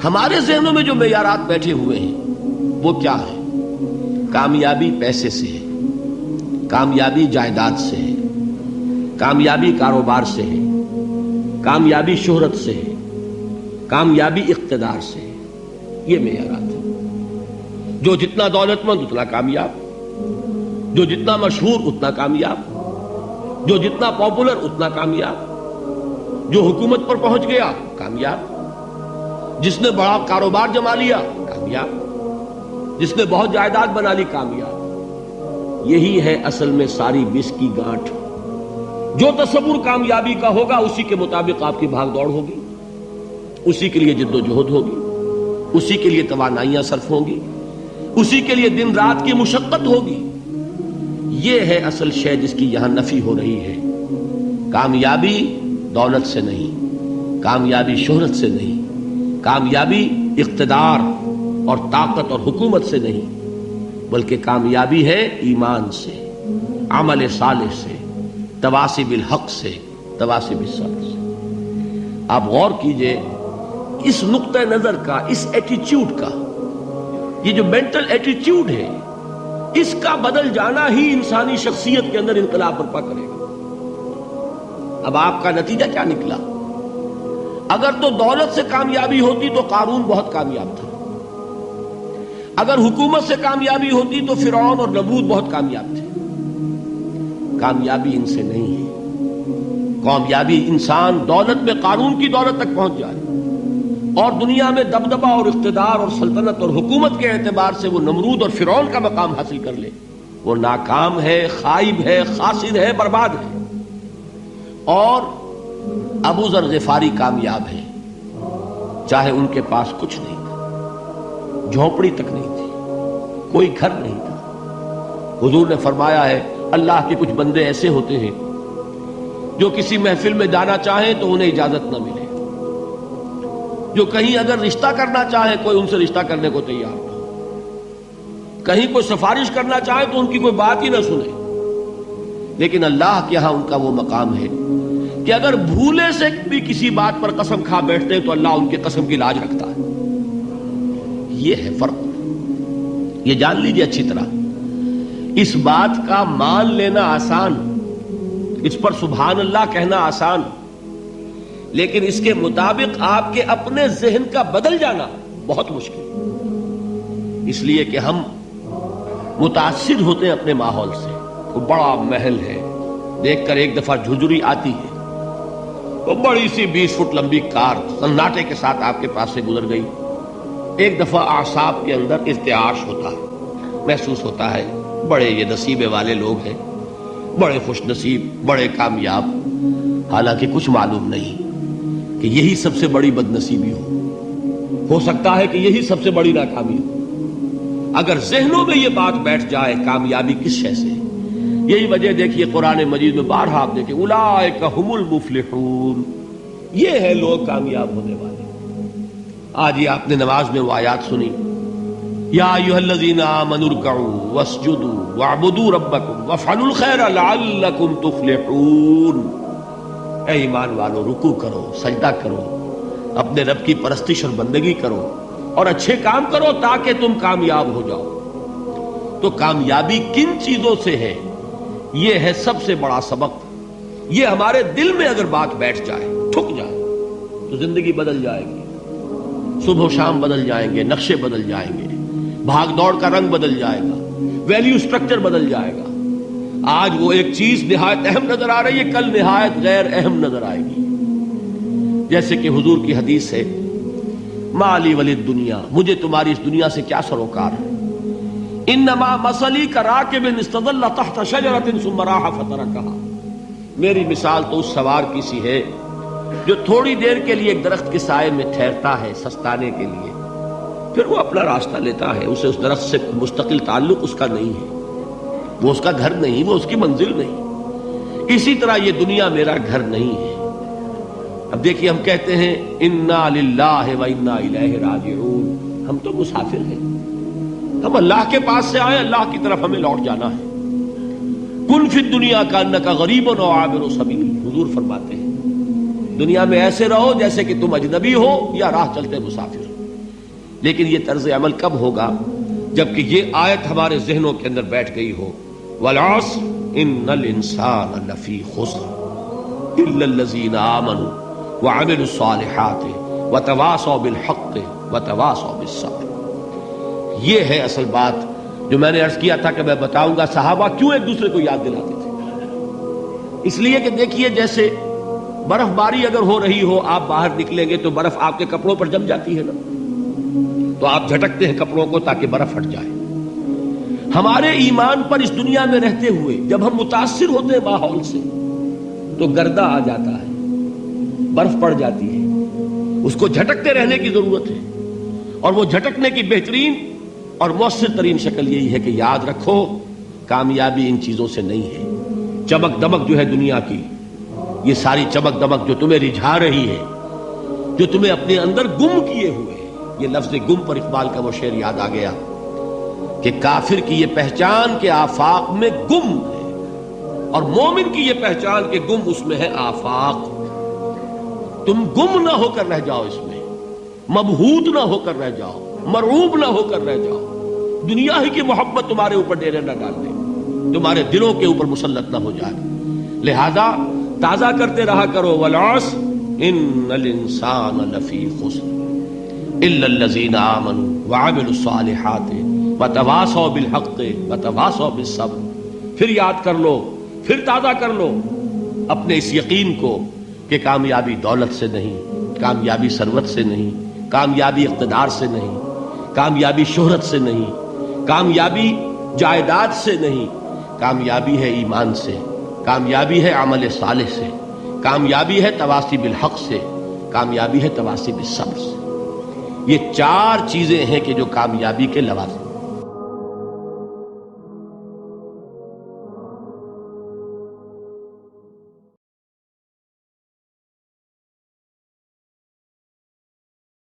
ہمارے ذہنوں میں جو معیارات بیٹھے ہوئے ہیں وہ کیا ہے؟ کامیابی پیسے سے ہے، کامیابی جائیداد سے ہے، کامیابی کاروبار سے ہے، کامیابی شہرت سے ہے، کامیابی اقتدار سے ہے. یہ معیارات ہیں. جو جتنا دولت مند اتنا کامیاب، جو جتنا مشہور اتنا کامیاب، جو جتنا پاپولر اتنا کامیاب، جو حکومت پر پہنچ گیا کامیاب، جس نے بڑا کاروبار جما لیا کامیاب، جس نے بہت جائیداد بنا لی کامیاب. یہی ہے اصل میں ساری بس کی گانٹھ. جو تصور کامیابی کا ہوگا اسی کے مطابق آپ کی بھاگ دوڑ ہوگی، اسی کے لیے جد و جہد ہوگی، اسی کے لیے توانائیاں صرف ہوں گی، اسی کے لیے دن رات کی مشقت ہوگی. یہ ہے اصل شے جس کی یہاں نفی ہو رہی ہے. کامیابی دولت سے نہیں، کامیابی شہرت سے نہیں، کامیابی اقتدار اور طاقت اور حکومت سے نہیں، بلکہ کامیابی ہے ایمان سے، عمل صالح سے، تواصی بالحق سے، تواصی بالصبر سے. آپ غور کیجئے اس نقطہ نظر کا، اس ایٹیچیوڈ کا، یہ جو مینٹل ایٹیچیوڈ ہے اس کا بدل جانا ہی انسانی شخصیت کے اندر انقلاب برپا کرے گا. اب آپ کا نتیجہ کیا نکلا؟ اگر تو دولت سے کامیابی ہوتی تو قارون بہت کامیاب تھا، اگر حکومت سے کامیابی ہوتی تو فرعون اور نمرود بہت کامیاب تھے. کامیابی ان سے نہیں ہے. کامیابی انسان دولت میں قارون کی دولت تک پہنچ جائے اور دنیا میں دبدبہ اور اقتدار اور سلطنت اور حکومت کے اعتبار سے وہ نمرود اور فرعون کا مقام حاصل کر لے، وہ ناکام ہے، خائب ہے، خاسر ہے، برباد ہے. اور ابو ذر غفاری کامیاب ہے، چاہے ان کے پاس کچھ نہیں تھا، جھونپڑی تک نہیں تھی، کوئی گھر نہیں تھا. حضور نے فرمایا ہے اللہ کے کچھ بندے ایسے ہوتے ہیں جو کسی محفل میں جانا چاہیں تو انہیں اجازت نہ ملے، جو کہیں اگر رشتہ کرنا چاہے کوئی ان سے رشتہ کرنے کو تیار نہ ہو، کہیں کوئی سفارش کرنا چاہے تو ان کی کوئی بات ہی نہ سنے. لیکن اللہ کے ہاں ان کا وہ مقام ہے کہ اگر بھولے سے بھی کسی بات پر قسم کھا بیٹھتے ہیں تو اللہ ان کے قسم کی لاج رکھتا ہے. یہ ہے فرق. یہ جان لیجیے اچھی طرح. اس بات کا مان لینا آسان، اس پر سبحان اللہ کہنا آسان، لیکن اس کے مطابق آپ کے اپنے ذہن کا بدل جانا بہت مشکل. اس لیے کہ ہم متاثر ہوتے ہیں اپنے ماحول سے. وہ بڑا محل ہے، دیکھ کر ایک دفعہ جھجری آتی ہے، وہ بڑی سی 20 فٹ لمبی کار سناٹے کے ساتھ آپ کے پاس سے گزر گئی. ایک دفعہ اعصاب کے اندر ارتعاش ہوتا ہے، محسوس ہوتا ہے بڑے یہ نصیبے والے لوگ ہیں، بڑے خوش نصیب، بڑے کامیاب. حالانکہ کچھ معلوم نہیں کہ یہی سب سے بڑی بد نصیبی ہو سکتا ہے کہ یہی سب سے بڑی ناکامی ہو. اگر ذہنوں میں یہ بات بیٹھ جائے کامیابی کس شے سے. یہی وجہ دیکھیے قرآن مجید میں بارہا آپ دیکھیں اولئک ھم المفلحون، یہ ہے لوگ کامیاب ہونے والے. آج یہ آپ نے نماز میں وہ آیات سنی، یا ایھا الذین آمنوا ارکعوا واسجدوا واعبدوا ربکم وافعلوا الخیر لعلکم تفلحون. اے ایمان والو، رکوع کرو، سجدہ کرو، اپنے رب کی پرستش اور بندگی کرو اور اچھے کام کرو تاکہ تم کامیاب ہو جاؤ. تو کامیابی کن چیزوں سے ہے؟ یہ ہے سب سے بڑا سبق. یہ ہمارے دل میں اگر بات بیٹھ جائے، ٹھک جائے، تو زندگی بدل جائے گی. صبح و شام بدل جائیں گے، نقشے بدل جائیں گے، بھاگ دوڑ کا رنگ بدل جائے گا، ویلیو سٹرکچر بدل جائے گا. آج وہ ایک چیز نہایت اہم نظر آ رہی ہے، کل نہایت غیر اہم نظر آئے گی. جیسے کہ حضور کی حدیث ہے مالی ولی الدنیا، مجھے تمہاری اس دنیا سے کیا سروکار ہے. انما مثلی کراکب استظل تحت شجرۃ ثم راح فترکها، میری مثال تو اس سوار کی سی ہے جو تھوڑی دیر کے لیے ایک درخت کے سائے میں ٹھہرتا ہے سستانے کے لیے، پھر وہ اپنا راستہ لیتا ہے. اسے اس درخت سے مستقل تعلق اس کا نہیں ہے، وہ اس کا گھر نہیں، وہ اس کی منزل نہیں. اسی طرح یہ دنیا میرا گھر نہیں ہے. اب دیکھیے ہم کہتے ہیں انا للہ و انا الیہ راجعون، ہم تو مسافر ہیں، ہم اللہ کے پاس سے آئے، اللہ کی طرف ہمیں لوٹ جانا ہے. کن فی الدنیا کانک غریب و عابر سبیل، حضور فرماتے ہیں دنیا میں ایسے رہو جیسے کہ تم اجنبی ہو یا راہ چلتے مسافر. لیکن یہ طرز عمل کب ہوگا؟ جبکہ یہ آیت ہمارے ذہنوں کے اندر بیٹھ گئی ہو. والعصر ان الانسان لفی خسر الا الذین آمنوا وعملوا الصالحات وتواصوا بالحق وتواصوا بالصبر. یہ ہے اصل بات جو میں نے عرض کیا تھا کہ میں بتاؤں گا صحابہ کیوں ایک دوسرے کو یاد دلاتے تھے. اس لیے کہ دیکھیے جیسے برف باری اگر ہو رہی ہو، آپ باہر نکلیں گے تو برف آپ کے کپڑوں پر جم جاتی ہے نا، تو آپ جھٹکتے ہیں کپڑوں کو تاکہ برف ہٹ جائے. ہمارے ایمان پر اس دنیا میں رہتے ہوئے جب ہم متاثر ہوتے ہیں ماحول سے تو گردہ آ جاتا ہے، برف پڑ جاتی ہے. اس کو جھٹکتے رہنے کی ضرورت ہے، اور وہ جھٹکنے کی بہترین اور مؤثر ترین شکل یہی ہے کہ یاد رکھو کامیابی ان چیزوں سے نہیں ہے. چمک دمک جو ہے دنیا کی، یہ ساری چمک دمک جو تمہیں رجھا رہی ہے، جو تمہیں اپنے اندر گم کیے ہوئے ہے. یہ لفظ گم پر اقبال کا وہ شعر یاد آ گیا کہ کافر کی یہ پہچان کے آفاق میں گم ہے، اور مومن کی یہ پہچان کے گم اس میں ہے آفاق. تم گم نہ ہو کر رہ جاؤ، اس میں مبہوت نہ ہو کر رہ جاؤ، مرعوب نہ ہو کر رہ جاؤ. دنیا ہی کی محبت تمہارے اوپر ڈیرے نہ ڈال دے، تمہارے دلوں کے اوپر مسلط نہ ہو جائے. لہذا تازہ کرتے رہا کرو والعصر ان الانسان لفی خسر الا الذین آمنوا وعملوا الصالحات وتواصوا بالحق وتواصوا بالصبر. پھر یاد کر لو، پھر تازہ کر لو اپنے اس یقین کو کہ کامیابی دولت سے نہیں، کامیابی ثروت سے نہیں، کامیابی اقتدار سے نہیں، کامیابی شہرت سے نہیں، کامیابی جائیداد سے نہیں. کامیابی ہے ایمان سے، کامیابی ہے عمل صالح سے، کامیابی ہے تواصی بالحق سے، کامیابی ہے تواصی بالصبر سے. یہ چار چیزیں ہیں کہ جو کامیابی کے لوازم